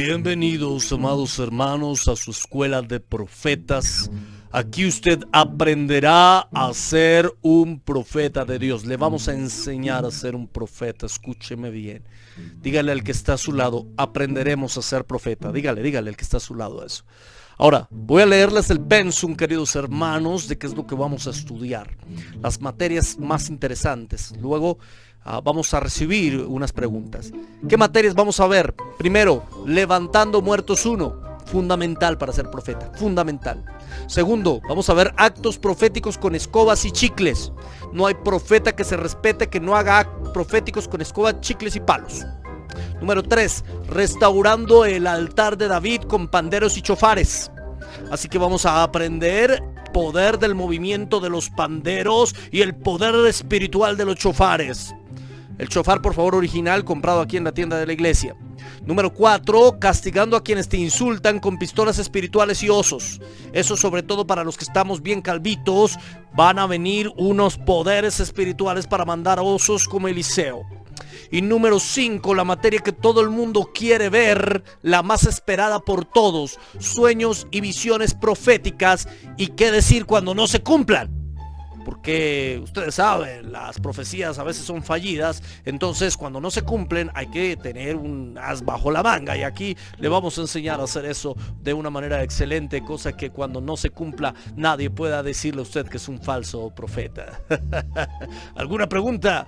Bienvenidos, amados hermanos, a su escuela de profetas. Aquí usted aprenderá a ser un profeta de Dios. Le vamos a enseñar a ser un profeta. Escúcheme bien. Dígale al que está a su lado, aprenderemos a ser profeta. Dígale al que está a su lado eso. Ahora, voy a leerles el pensum, queridos hermanos, de qué es lo que vamos a estudiar. Las materias más interesantes. Luego vamos a recibir unas preguntas. ¿Qué materias vamos a ver? Primero, levantando muertos 1. Fundamental para ser profeta, fundamental. Segundo, vamos a ver actos proféticos con escobas y chicles. No hay profeta que se respete que no haga actos proféticos con escobas, chicles y palos. Número 3, restaurando el altar de David con panderos y chofares. Así que vamos a aprender poder del movimiento de los panderos y el poder espiritual de los chofares. El chofar, por favor, original, comprado aquí en la tienda de la iglesia. Número 4, castigando a quienes te insultan con pistolas espirituales y osos. Eso sobre todo para los que estamos bien calvitos. Van a venir unos poderes espirituales para mandar osos como Eliseo. Y número 5, la materia que todo el mundo quiere ver, la más esperada por todos, sueños y visiones proféticas. Y qué decir cuando no se cumplan. Porque ustedes saben, las profecías a veces son fallidas. Entonces cuando no se cumplen hay que tener un as bajo la manga. Y aquí le vamos a enseñar a hacer eso de una manera excelente. Cosa que cuando no se cumpla nadie pueda decirle a usted que es un falso profeta. ¿Alguna pregunta?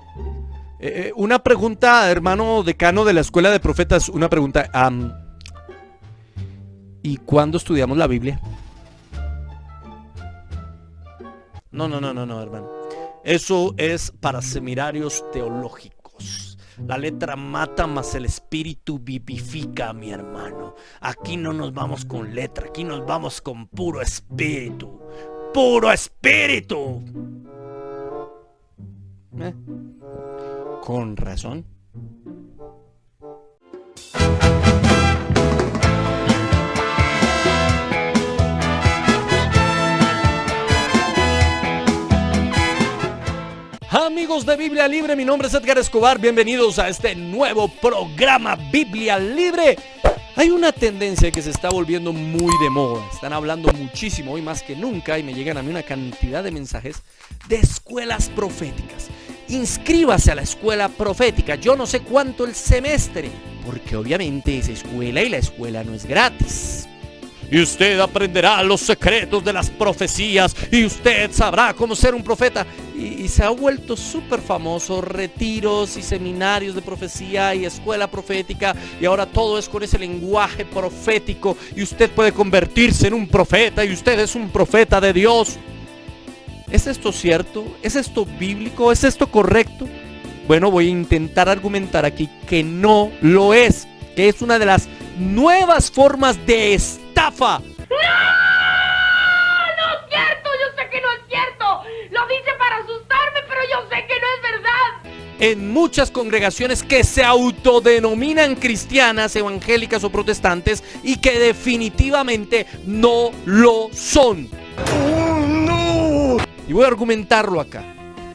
Una pregunta, hermano decano de la escuela de profetas. Una pregunta. ¿Y cuándo estudiamos la Biblia? No, hermano. Eso es para seminarios teológicos. La letra mata, mas el espíritu vivifica, mi hermano. Aquí no nos vamos con letra, aquí nos vamos con puro espíritu. ¡Puro espíritu! Con razón. Amigos de Biblia Libre, mi nombre es Edgar Escobar, bienvenidos a este nuevo programa Biblia Libre. Hay una tendencia que se está volviendo muy de moda, están hablando muchísimo hoy más que nunca y me llegan a mí una cantidad de mensajes de escuelas proféticas. Inscríbase a la escuela profética, yo no sé cuánto el semestre, porque obviamente es escuela y la escuela no es gratis. Y usted aprenderá los secretos de las profecías y usted sabrá cómo ser un profeta. Y se ha vuelto súper famoso, retiros y seminarios de profecía y escuela profética. Y ahora todo es con ese lenguaje profético. Y usted puede convertirse en un profeta y usted es un profeta de Dios. ¿Es esto cierto? ¿Es esto bíblico? ¿Es esto correcto? Bueno, voy a intentar argumentar aquí que no lo es. Que es una de las nuevas formas de estafa. ¡No! ¡No es cierto! Yo sé que no es cierto. Lo dice para asustarme, pero yo sé que no es verdad. En muchas congregaciones que se autodenominan cristianas, evangélicas o protestantes y que definitivamente no lo son. ¡Oh, no! Y voy a argumentarlo acá.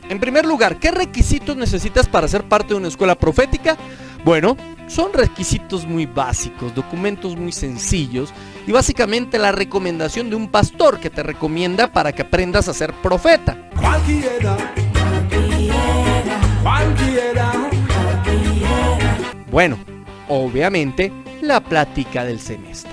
En primer lugar, ¿qué requisitos necesitas para ser parte de una escuela profética? Bueno, son requisitos muy básicos, documentos muy sencillos y básicamente la recomendación de un pastor que te recomienda para que aprendas a ser profeta. Bueno, obviamente la plática del semestre.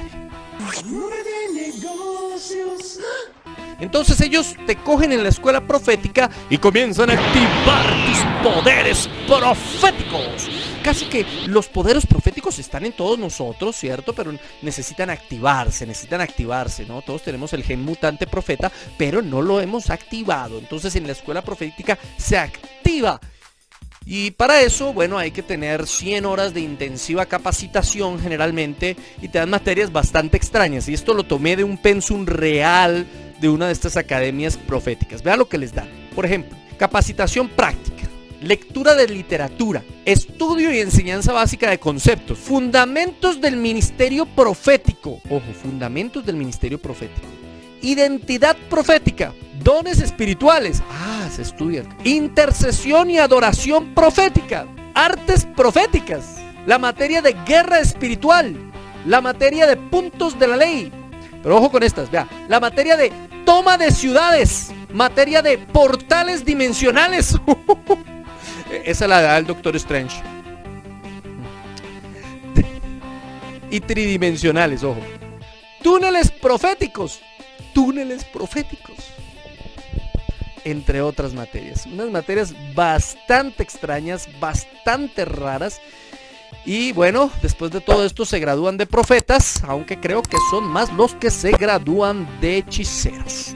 Entonces ellos te cogen en la escuela profética y comienzan a activar tus poderes proféticos. Casi que los poderes proféticos están en todos nosotros, ¿cierto? Pero necesitan activarse, ¿no? Todos tenemos el gen mutante profeta, pero no lo hemos activado. Entonces en la escuela profética se activa. Y para eso, bueno, hay que tener 100 horas de intensiva capacitación generalmente y te dan materias bastante extrañas. Y esto lo tomé de un pensum real de una de estas academias proféticas. Vean lo que les dan. Por ejemplo, capacitación práctica, lectura de literatura, estudio y enseñanza básica de conceptos, fundamentos del ministerio profético. Ojo, fundamentos del ministerio profético. Identidad profética, dones espirituales. Se estudian. Intercesión y adoración profética, artes proféticas, la materia de guerra espiritual, la materia de puntos de la ley. Pero ojo con estas, vea, la materia de toma de ciudades, materia de portales dimensionales. Esa la da el Doctor Strange. Y tridimensionales, ojo. Túneles proféticos, entre otras materias. Unas materias bastante extrañas, bastante raras. Y bueno, después de todo esto se gradúan de profetas, aunque creo que son más los que se gradúan de hechiceros.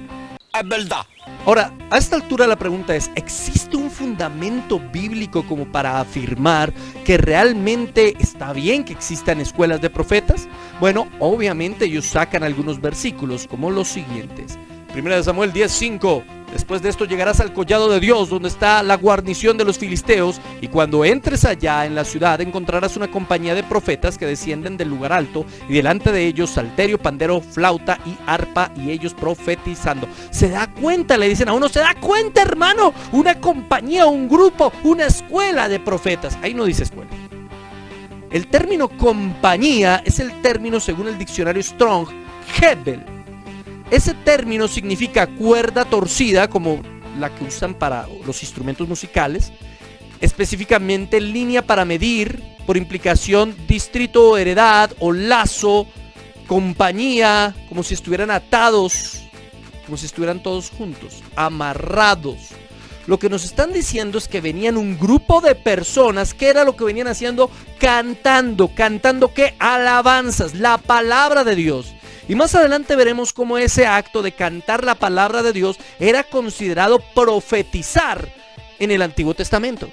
Es verdad. Ahora, a esta altura la pregunta es, ¿existe un fundamento bíblico como para afirmar que realmente está bien que existan escuelas de profetas? Bueno, obviamente ellos sacan algunos versículos como los siguientes. 1 Samuel 10:5. Después de esto llegarás al collado de Dios, donde está la guarnición de los filisteos, y cuando entres allá en la ciudad encontrarás una compañía de profetas que descienden del lugar alto, y delante de ellos salterio, pandero, flauta y arpa, y ellos profetizando. ¿Se da cuenta? Le dicen a uno, ¿se da cuenta, hermano? Una compañía, un grupo, una escuela de profetas. Ahí no dice escuela. El término compañía es el término, según el diccionario Strong, Hebel. Ese término significa cuerda torcida, como la que usan para los instrumentos musicales, específicamente línea para medir, por implicación distrito o heredad o lazo, compañía, como si estuvieran atados, como si estuvieran todos juntos, amarrados. Lo que nos están diciendo es que venían un grupo de personas. ¿Qué era lo que venían haciendo? Cantando ¿qué? Alabanzas, la palabra de Dios. Y más adelante veremos cómo ese acto de cantar la palabra de Dios era considerado profetizar en el Antiguo Testamento.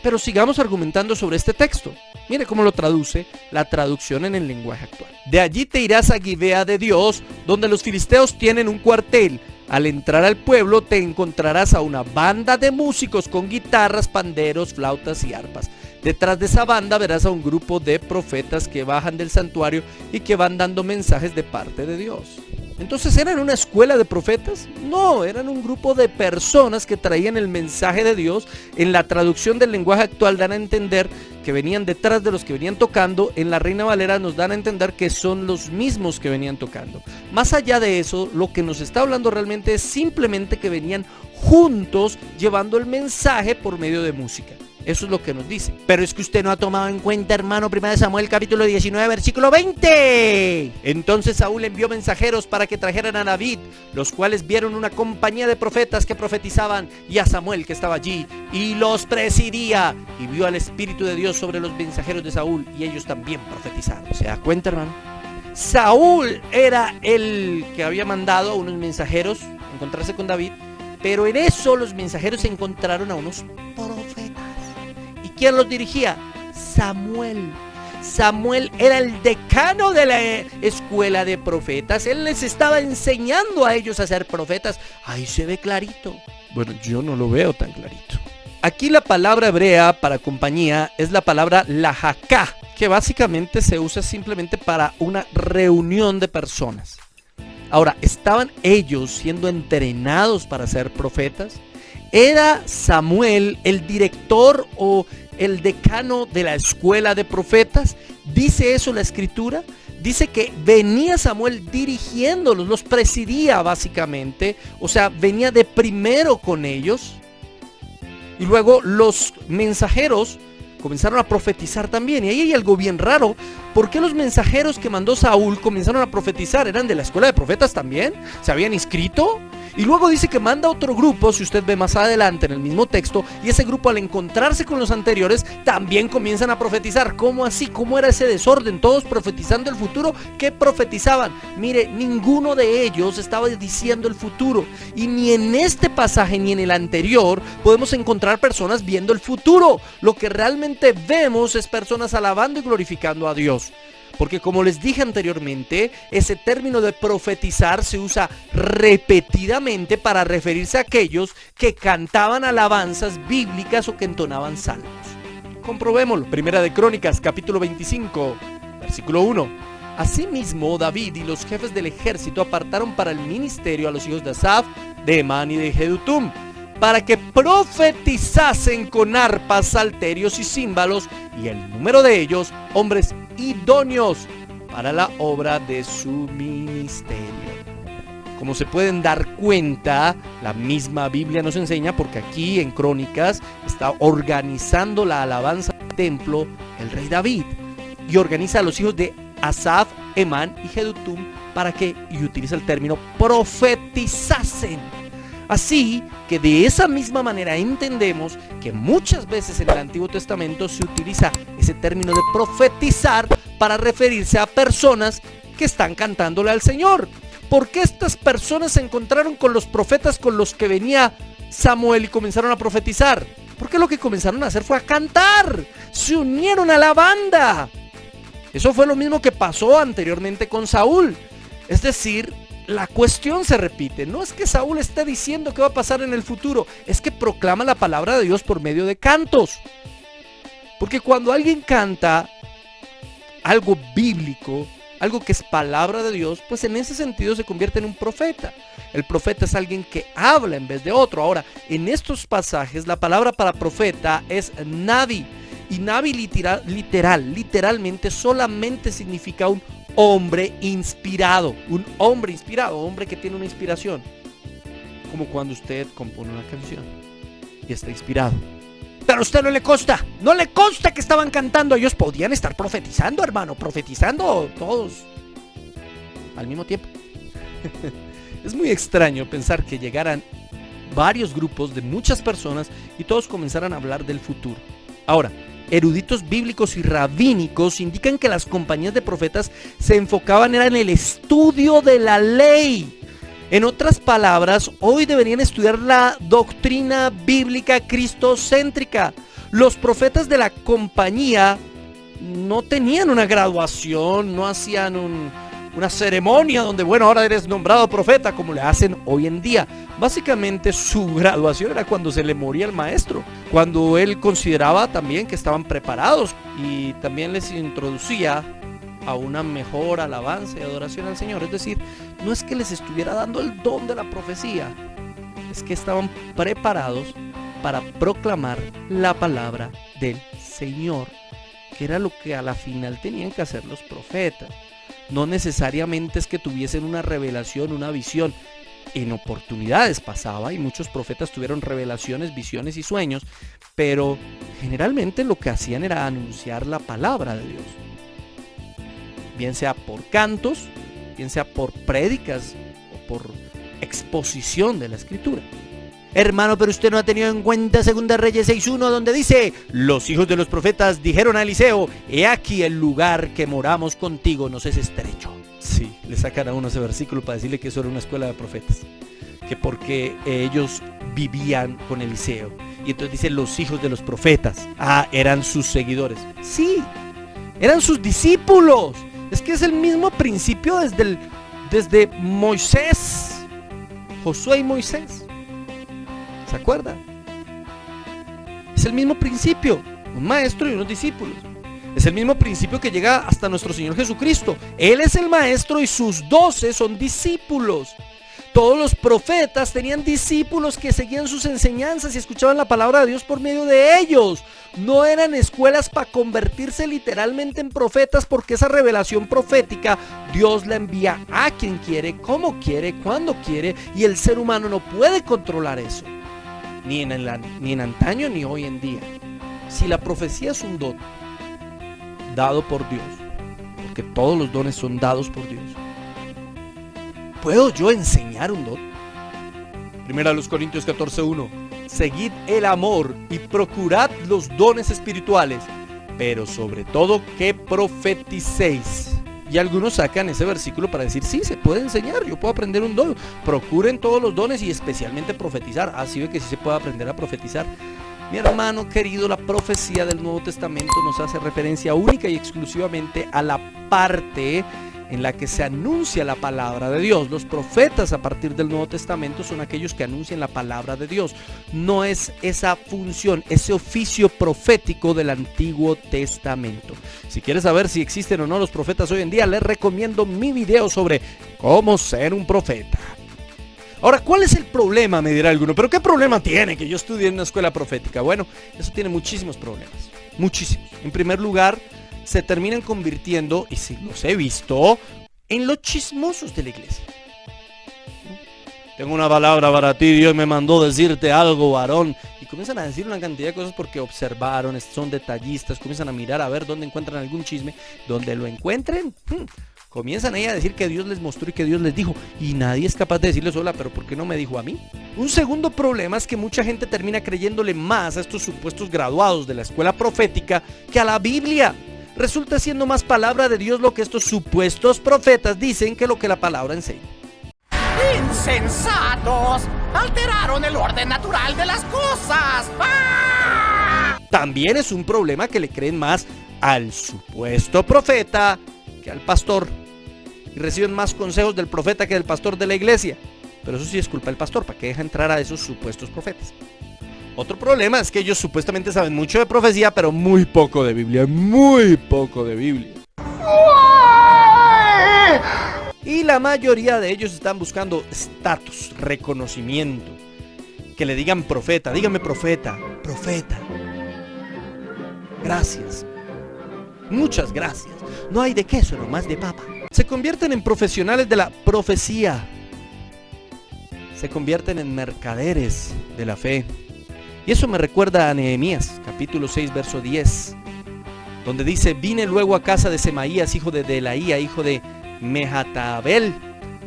Pero sigamos argumentando sobre este texto. Mire cómo lo traduce la traducción en el lenguaje actual. De allí te irás a Gibea de Dios, donde los filisteos tienen un cuartel. Al entrar al pueblo te encontrarás a una banda de músicos con guitarras, panderos, flautas y arpas. Detrás de esa banda verás a un grupo de profetas que bajan del santuario y que van dando mensajes de parte de Dios. Entonces, ¿eran una escuela de profetas? No, eran un grupo de personas que traían el mensaje de Dios. En la traducción del lenguaje actual dan a entender que venían detrás de los que venían tocando. En la Reina Valera nos dan a entender que son los mismos que venían tocando. Más allá de eso, lo que nos está hablando realmente es simplemente que venían juntos llevando el mensaje por medio de música. Eso es lo que nos dice. Pero es que usted no ha tomado en cuenta, hermano, 1 Samuel capítulo 19, versículo 20. Entonces Saúl envió mensajeros para que trajeran a David, los cuales vieron una compañía de profetas que profetizaban, y a Samuel que estaba allí y los presidía, y vio al Espíritu de Dios sobre los mensajeros de Saúl, y ellos también profetizaron. ¿Se da cuenta, hermano? Saúl era el que había mandado a unos mensajeros a encontrarse con David, pero en eso los mensajeros encontraron a unos profetas. ¿Quién los dirigía? Samuel. Samuel era el decano de la escuela de profetas. Él les estaba enseñando a ellos a ser profetas. Ahí se ve clarito. Bueno, yo no lo veo tan clarito. Aquí la palabra hebrea para compañía es la palabra lajaká, que básicamente se usa simplemente para una reunión de personas. Ahora, ¿estaban ellos siendo entrenados para ser profetas? ¿Era Samuel el director o el decano de la escuela de profetas? ¿Dice eso la escritura? Dice que venía Samuel dirigiéndolos, los presidía básicamente, o sea, venía de primero con ellos. Y luego los mensajeros comenzaron a profetizar también. Y ahí hay algo bien raro. ¿Por qué los mensajeros que mandó Saúl comenzaron a profetizar? ¿Eran de la escuela de profetas también? ¿Se habían inscrito? Y luego dice que manda otro grupo, si usted ve más adelante en el mismo texto, y ese grupo al encontrarse con los anteriores también comienzan a profetizar. ¿Cómo así? ¿Cómo era ese desorden? Todos profetizando el futuro. ¿Qué profetizaban? Mire, ninguno de ellos estaba diciendo el futuro. Y ni en este pasaje ni en el anterior podemos encontrar personas viendo el futuro. Lo que realmente vemos es personas alabando y glorificando a Dios. Porque como les dije anteriormente, ese término de profetizar se usa repetidamente para referirse a aquellos que cantaban alabanzas bíblicas o que entonaban salmos. Comprobémoslo. Primera de Crónicas, capítulo 25, versículo 1. Asimismo, David y los jefes del ejército apartaron para el ministerio a los hijos de Asaf, de Emán y de Jedutum, para que profetizasen con arpas, salterios y címbalos, y el número de ellos, hombres idóneos para la obra de su ministerio. Como se pueden dar cuenta, la misma Biblia nos enseña, porque aquí en Crónicas está organizando la alabanza del templo el rey David, y organiza a los hijos de Asaf, Emán y Jedutum para que, y utiliza el término, profetizasen. Así que de esa misma manera entendemos que muchas veces en el Antiguo Testamento se utiliza ese término de profetizar para referirse a personas que están cantándole al Señor. ¿Por qué estas personas se encontraron con los profetas con los que venía Samuel y comenzaron a profetizar? Porque lo que comenzaron a hacer fue a cantar. Se unieron a la banda. Eso fue lo mismo que pasó anteriormente con Saúl. Es decir, la cuestión se repite. No es que Saúl esté diciendo qué va a pasar en el futuro, es que proclama la palabra de Dios por medio de cantos. Porque cuando alguien canta algo bíblico, algo que es palabra de Dios, pues en ese sentido se convierte en un profeta. El profeta es alguien que habla en vez de otro. Ahora, en estos pasajes la palabra para profeta es Navi. Y Navi literalmente solamente significa un hombre inspirado. Un hombre inspirado, hombre que tiene una inspiración. Como cuando usted compone una canción y está inspirado. Pero a usted no le consta que estaban cantando. Ellos podían estar profetizando, hermano, profetizando todos al mismo tiempo. Es muy extraño pensar que llegaran varios grupos de muchas personas y todos comenzaran a hablar del futuro. Ahora, eruditos bíblicos y rabínicos indican que las compañías de profetas se enfocaban en el estudio de la ley. En otras palabras, hoy deberían estudiar la doctrina bíblica cristocéntrica. Los profetas de la compañía no tenían una graduación, no hacían una ceremonia donde, bueno, ahora eres nombrado profeta, como le hacen hoy en día. Básicamente su graduación era cuando se le moría el maestro, cuando él consideraba también que estaban preparados, y también les introducía a una mejor alabanza y adoración al Señor. Es decir, no es que les estuviera dando el don de la profecía, es que estaban preparados para proclamar la palabra del Señor, que era lo que a la final tenían que hacer los profetas. No necesariamente es que tuviesen una revelación, una visión. En oportunidades pasaba y muchos profetas tuvieron revelaciones, visiones y sueños, pero generalmente lo que hacían era anunciar la palabra de Dios. Bien sea por cantos, bien sea por prédicas o por exposición de la Escritura. Hermano, pero usted no ha tenido en cuenta 2 Reyes 6:1, donde dice: los hijos de los profetas dijeron a Eliseo: he aquí el lugar que moramos contigo nos es estrecho. Sí, le sacan a uno ese versículo para decirle que eso era una escuela de profetas, que porque ellos vivían con Eliseo. Y entonces dice los hijos de los profetas. Eran sus seguidores. Sí, eran sus discípulos. Es que es el mismo principio desde Moisés, Josué y Moisés. ¿Se acuerdan? Es el mismo principio, un maestro y unos discípulos. Es el mismo principio que llega hasta nuestro Señor Jesucristo. Él es el maestro y sus 12 son discípulos. Todos los profetas tenían discípulos que seguían sus enseñanzas y escuchaban la palabra de Dios por medio de ellos. No eran escuelas para convertirse literalmente en profetas, porque esa revelación profética Dios la envía a quien quiere, como quiere, cuando quiere, y el ser humano no puede controlar eso, ni en antaño ni hoy en día. Si la profecía es un don dado por Dios, porque todos los dones son dados por Dios, ¿puedo yo enseñar un don? 1 Corintios 14:1. Seguid el amor y procurad los dones espirituales, pero sobre todo que profeticéis. Y algunos sacan ese versículo para decir: sí, se puede enseñar, yo puedo aprender un don. Procuren todos los dones y especialmente profetizar. Así ve que sí se puede aprender a profetizar. Mi hermano querido, la profecía del Nuevo Testamento nos hace referencia única y exclusivamente a la parte en la que se anuncia la palabra de Dios. Los profetas a partir del Nuevo Testamento son aquellos que anuncian la palabra de Dios. No es esa función, ese oficio profético del Antiguo Testamento. Si quieres saber si existen o no los profetas hoy en día, les recomiendo mi video sobre cómo ser un profeta. Ahora, ¿cuál es el problema? Me dirá alguno. ¿Pero qué problema tiene que yo estudie en una escuela profética? Bueno, eso tiene muchísimos problemas. Muchísimos. En primer lugar, se terminan convirtiendo, y si los he visto, en los chismosos de la iglesia. Tengo una palabra para ti, Dios me mandó decirte algo, varón. Y comienzan a decir una cantidad de cosas porque observaron, son detallistas, comienzan a mirar a ver dónde encuentran algún chisme. Donde lo encuentren, comienzan ahí a decir que Dios les mostró y que Dios les dijo. Y nadie es capaz de decirles, hola, pero ¿por qué no me dijo a mí? Un segundo problema es que mucha gente termina creyéndole más a estos supuestos graduados de la escuela profética que a la Biblia. Resulta siendo más palabra de Dios lo que estos supuestos profetas dicen que lo que la palabra enseña. ¡Insensatos! ¡Alteraron el orden natural de las cosas! ¡Ah! También es un problema que le creen más al supuesto profeta que al pastor. Y reciben más consejos del profeta que del pastor de la iglesia. Pero eso sí es culpa del pastor, ¿para qué deja entrar a esos supuestos profetas? Otro problema es que ellos supuestamente saben mucho de profecía, pero muy poco de Biblia. Muy poco de Biblia. Y la mayoría de ellos están buscando estatus, reconocimiento. Que le digan profeta, dígame profeta, profeta. Gracias. Muchas gracias. No hay de queso, nomás de papa. Se convierten en profesionales de la profecía. Se convierten en mercaderes de la fe. Y eso me recuerda a Nehemías, capítulo 6, verso 10. Donde dice, vine luego a casa de Semaías, hijo de Delaía, hijo de Mehatabel,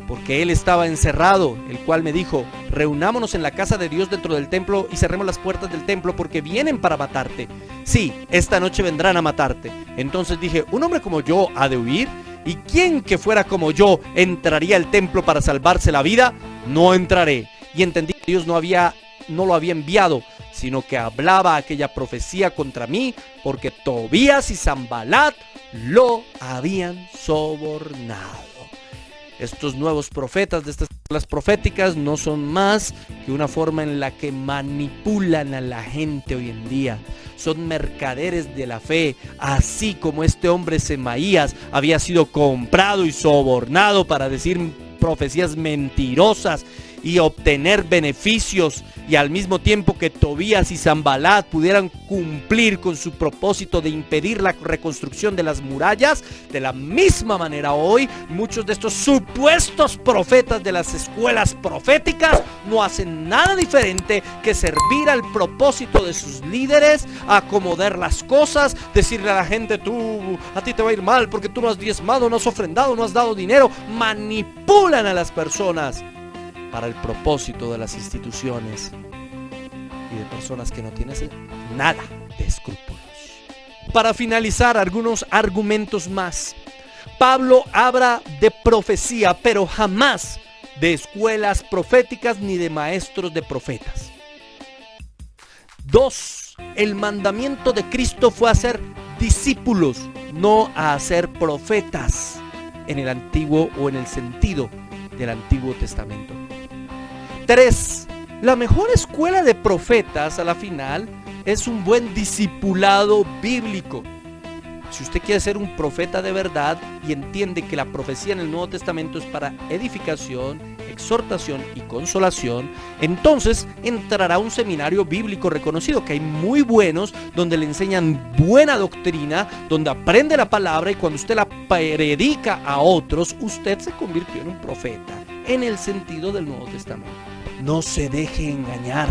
porque él estaba encerrado, el cual me dijo, reunámonos en la casa de Dios dentro del templo y cerremos las puertas del templo porque vienen para matarte. Sí, esta noche vendrán a matarte. Entonces dije, un hombre como yo ha de huir, ¿y quién que fuera como yo entraría al templo para salvarse la vida? No entraré. Y entendí que Dios no lo había enviado, sino que hablaba aquella profecía contra mí, porque Tobías y Sanbalat lo habían sobornado. Estos nuevos profetas de estas escuelas proféticas no son más que una forma en la que manipulan a la gente hoy en día. Son mercaderes de la fe, así como este hombre Semaías había sido comprado y sobornado para decir profecías mentirosas y obtener beneficios, y al mismo tiempo que Tobías y Sanbalat pudieran cumplir con su propósito de impedir la reconstrucción de las murallas. De la misma manera hoy, muchos de estos supuestos profetas de las escuelas proféticas no hacen nada diferente que servir al propósito de sus líderes, acomodar las cosas, decirle a la gente, a ti te va a ir mal porque tú no has diezmado, no has ofrendado, no has dado dinero. Manipulan a las personas para el propósito de las instituciones y de personas que no tienen nada de escrúpulos. Para finalizar, algunos argumentos más. Pablo habla de profecía, pero jamás de escuelas proféticas ni de maestros de profetas. 2. El mandamiento de Cristo fue a ser discípulos, no a ser profetas, en el Antiguo o en el sentido del Antiguo Testamento. 3. La mejor escuela de profetas a la final es un buen discipulado bíblico. Si usted quiere ser un profeta de verdad y entiende que la profecía en el Nuevo Testamento es para edificación, exhortación y consolación, entonces entrará a un seminario bíblico reconocido, que hay muy buenos, donde le enseñan buena doctrina, donde aprende la palabra, y cuando usted la predica a otros, usted se convirtió en un profeta en el sentido del Nuevo Testamento. No se deje engañar.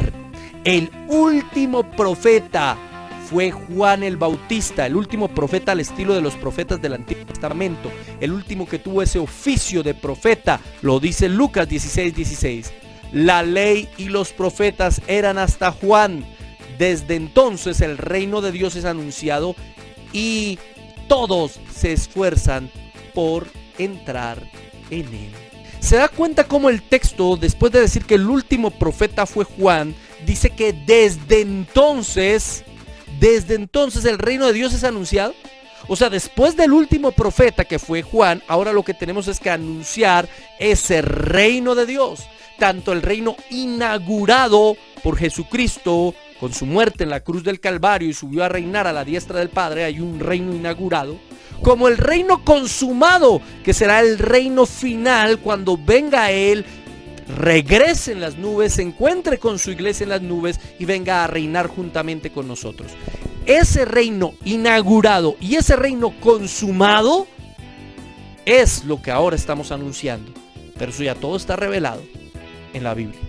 El último profeta fue Juan el Bautista, el último profeta al estilo de los profetas del Antiguo Testamento, el último que tuvo ese oficio de profeta. Lo dice Lucas 16:16. La ley y los profetas eran hasta Juan. Desde entonces el reino de Dios es anunciado y todos se esfuerzan por entrar en él. ¿Se da cuenta cómo el texto, después de decir que el último profeta fue Juan, dice que desde entonces el reino de Dios es anunciado? O sea, después del último profeta que fue Juan, ahora lo que tenemos es que anunciar ese reino de Dios. Tanto el reino inaugurado por Jesucristo con su muerte en la cruz del Calvario y subió a reinar a la diestra del Padre, hay un reino inaugurado, como el reino consumado, que será el reino final cuando venga Él, regrese en las nubes, se encuentre con su iglesia en las nubes y venga a reinar juntamente con nosotros. ese reino inaugurado y ese reino consumado es lo que ahora estamos anunciando. Pero eso ya todo está revelado en la Biblia.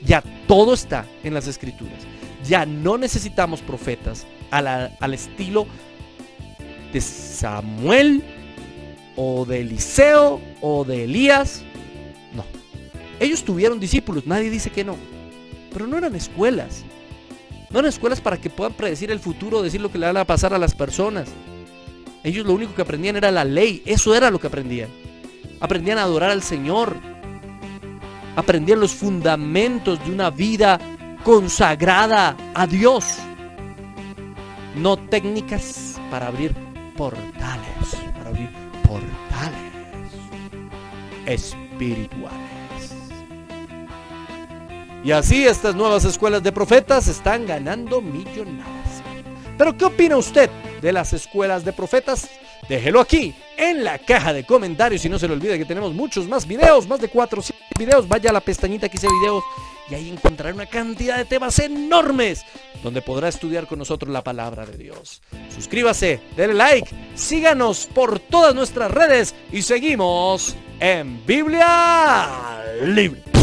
Ya todo está en las Escrituras. Ya no necesitamos profetas al estilo de Samuel o de Eliseo o de Elías. No. Ellos tuvieron discípulos, nadie dice que no. Pero no eran escuelas. No eran escuelas para que puedan predecir el futuro, decir lo que le van a pasar a las personas. Ellos lo único que aprendían era la ley. Eso era lo que aprendían. Aprendían a adorar al Señor. Aprendían los fundamentos de una vida consagrada a Dios. No técnicas para abrir portales. Para abrir portales espirituales. Y así estas nuevas escuelas de profetas están ganando millonadas. Pero ¿qué opina usted de las escuelas de profetas? Déjelo aquí en la caja de comentarios y no se le olvide que tenemos muchos más videos, más de 400 videos. Vaya a la pestañita que dice videos y ahí encontrará una cantidad de temas enormes donde podrá estudiar con nosotros la palabra de Dios. Suscríbase, denle like, síganos por todas nuestras redes y seguimos en Biblia Libre.